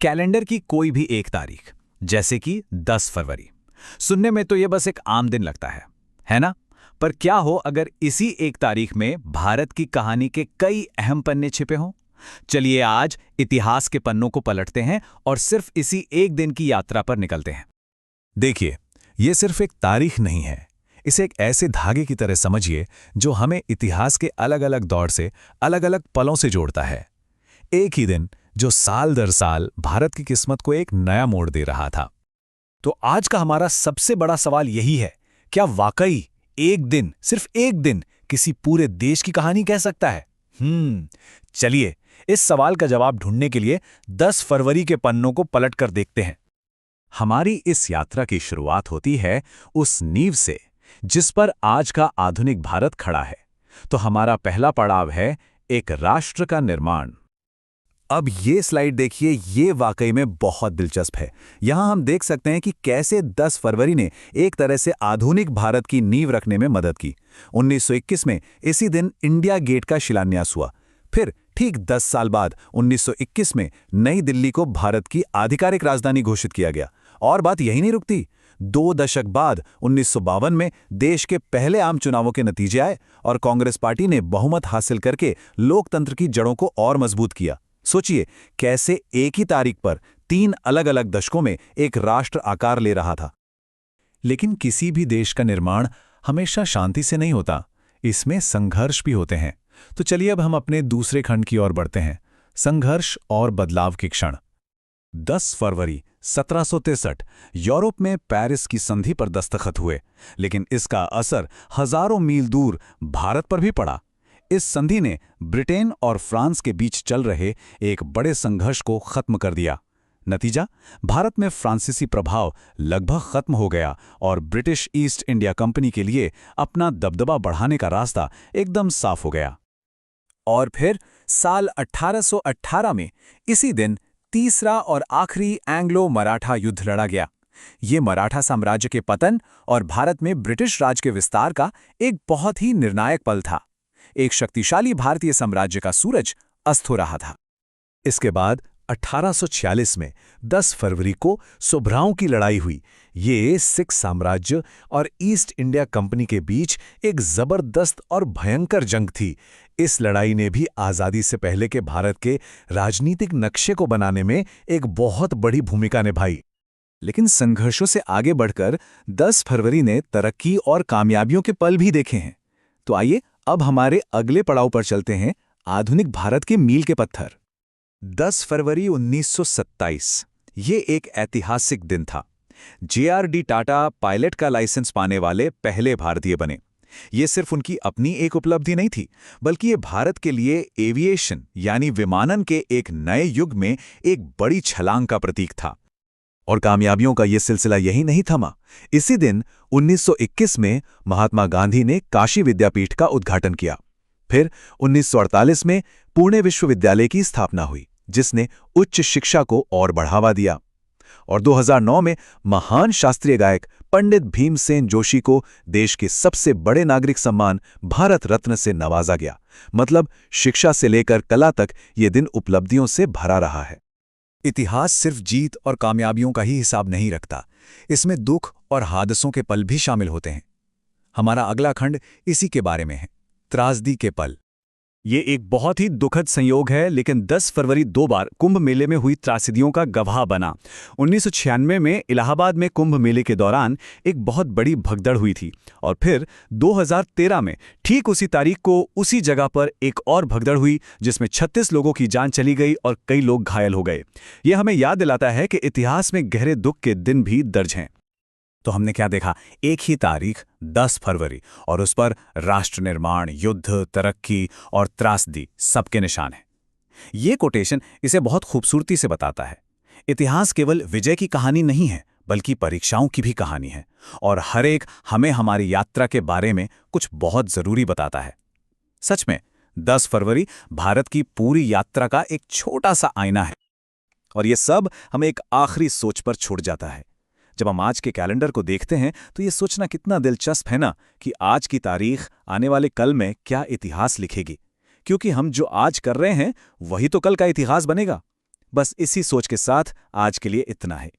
Calendar की कोई भी एक तारीख, जैसे कि 10 फरवरी। सुनने में तो ये बस एक आम दिन लगता है ना? पर क्या हो अगर इसी एक तारीख में भारत की कहानी के कई अहम पन्ने छिपे हों? चलिए आज इतिहास के पन्नों को पलटते हैं और सिर्फ इसी एक दिन की यात्रा पर निकलते हैं। देखिए, ये सिर्फ एक तारीख नहीं है। इसे एक ऐसे धागे की तरह समझिए जो हमें इतिहास के अलग अलग दौर से, अलग अलग पलों से जोड़ता है। एक ही दिन जो साल दर साल भारत की किस्मत को एक नया मोड़ दे रहा था। तो आज का हमारा सबसे बड़ा सवाल यही है, क्या वाकई एक दिन, सिर्फ एक दिन, किसी पूरे देश की कहानी कह सकता है? चलिए इस सवाल का जवाब ढूंढने के लिए 10 फरवरी के पन्नों को पलट कर देखते हैं। हमारी इस यात्रा की शुरुआत होती है उस नींव से जिस पर आज का आधुनिक भारत खड़ा है। तो हमारा पहला पड़ाव है एक राष्ट्र का निर्माण। अब ये स्लाइड देखिए, ये वाकई में बहुत दिलचस्प है। यहां हम देख सकते हैं कि कैसे 10 फरवरी ने एक तरह से आधुनिक भारत की नींव रखने में मदद की। 1921 में इसी दिन इंडिया गेट का शिलान्यास हुआ। फिर ठीक 10 साल बाद 1921 में नई दिल्ली को भारत की आधिकारिक राजधानी घोषित किया गया। और बात यही नहीं रुकती। 2 दशक बाद 1952 में देश के पहले आम चुनावों के नतीजे आए और कांग्रेस पार्टी ने बहुमत हासिल करके लोकतंत्र की जड़ों को और मजबूत किया। सोचिए कैसे एक ही तारीख पर 3 अलग अलग दशकों में एक राष्ट्र आकार ले रहा था। लेकिन किसी भी देश का निर्माण हमेशा शांति से नहीं होता, इसमें संघर्ष भी होते हैं। तो चलिए अब हम अपने दूसरे खंड की ओर बढ़ते हैं, संघर्ष और बदलाव के क्षण। 10 फरवरी 1763 यूरोप में पेरिस की संधि पर दस्तखत हुए, लेकिन इसका असर हजारों मील दूर भारत पर भी पड़ा। इस संधि ने ब्रिटेन और फ्रांस के बीच चल रहे एक बड़े संघर्ष को खत्म कर दिया। नतीजा, भारत में फ्रांसीसी प्रभाव लगभग खत्म हो गया और ब्रिटिश ईस्ट इंडिया कंपनी के लिए अपना दबदबा बढ़ाने का रास्ता एकदम साफ हो गया। और फिर साल 1818 में इसी दिन तीसरा और आखिरी एंग्लो मराठा युद्ध लड़ा गया। ये मराठा साम्राज्य के पतन और भारत में ब्रिटिश राज के विस्तार का एक बहुत ही निर्णायक पल था। एक शक्तिशाली भारतीय साम्राज्य का सूरज अस्त हो रहा था। इसके बाद 1846 में 10 फरवरी को सोभराओं की लड़ाई हुई। ये सिख साम्राज्य और ईस्ट इंडिया कंपनी के बीच एक जबरदस्त और भयंकर जंग थी। इस लड़ाई ने भी आज़ादी से पहले के भारत के राजनीतिक नक्शे को बनाने में एक बहुत बड़ी भूमिका निभाई। लेकिन संघर्षों से आगे बढ़कर 10 फरवरी ने तरक्की और कामयाबियों के पल भी देखे हैं। तो आइए अब हमारे अगले पड़ाव पर चलते हैं, आधुनिक भारत के मील के पत्थर। 10 फरवरी 1927 ये एक ऐतिहासिक दिन था। JRD टाटा पायलट का लाइसेंस पाने वाले पहले भारतीय बने। ये सिर्फ उनकी अपनी एक उपलब्धि नहीं थी, बल्कि ये भारत के लिए एविएशन यानी विमानन के एक नए युग में एक बड़ी छलांग का प्रतीक था। और कामयाबियों का ये सिलसिला यही नहीं थमा। इसी दिन 1921 में महात्मा गांधी ने काशी विद्यापीठ का उद्घाटन किया। फिर 1948 में पुणे विश्वविद्यालय की स्थापना हुई, जिसने उच्च शिक्षा को और बढ़ावा दिया। और 2009 में महान शास्त्रीय गायक पंडित भीमसेन जोशी को देश के सबसे बड़े नागरिक सम्मान भारत रत्न से नवाजा गया। मतलब शिक्षा से लेकर कला तक ये दिन उपलब्धियों से भरा रहा है। इतिहास सिर्फ जीत और कामयाबियों का ही हिसाब नहीं रखता, इसमें दुख और हादसों के पल भी शामिल होते हैं। हमारा अगला खंड इसी के बारे में है, त्रासदी के पल। ये एक बहुत ही दुखद संयोग है, लेकिन 10 फरवरी 2 बार कुंभ मेले में हुई त्रासदियों का गवाह बना। 1996 में इलाहाबाद में कुंभ मेले के दौरान एक बहुत बड़ी भगदड़ हुई थी, और फिर 2013 में ठीक उसी तारीख को उसी जगह पर एक और भगदड़ हुई, जिसमें 36 लोगों की जान चली गई और कई लोग घायल हो गए। यह हमें याद दिलाता है कि इतिहास में गहरे दुख के दिन भी दर्ज हैं। तो हमने क्या देखा? एक ही तारीख 10 फरवरी, और उस पर राष्ट्र निर्माण, युद्ध, तरक्की और त्रासदी सबके निशान हैं। ये कोटेशन इसे बहुत खूबसूरती से बताता है। इतिहास केवल विजय की कहानी नहीं है, बल्कि परीक्षाओं की भी कहानी है, और हर एक हमें हमारी यात्रा के बारे में कुछ बहुत जरूरी बताता है। सच में 10 फरवरी भारत की पूरी यात्रा का एक छोटा सा आईना है, और ये सब हमें एक आखिरी सोच पर छोड़ जाता है। जब हम आज के कैलेंडर को देखते हैं तो ये सोचना कितना दिलचस्प है ना, कि आज की तारीख आने वाले कल में क्या इतिहास लिखेगी। क्योंकि हम जो आज कर रहे हैं वही तो कल का इतिहास बनेगा। बस इसी सोच के साथ आज के लिए इतना है।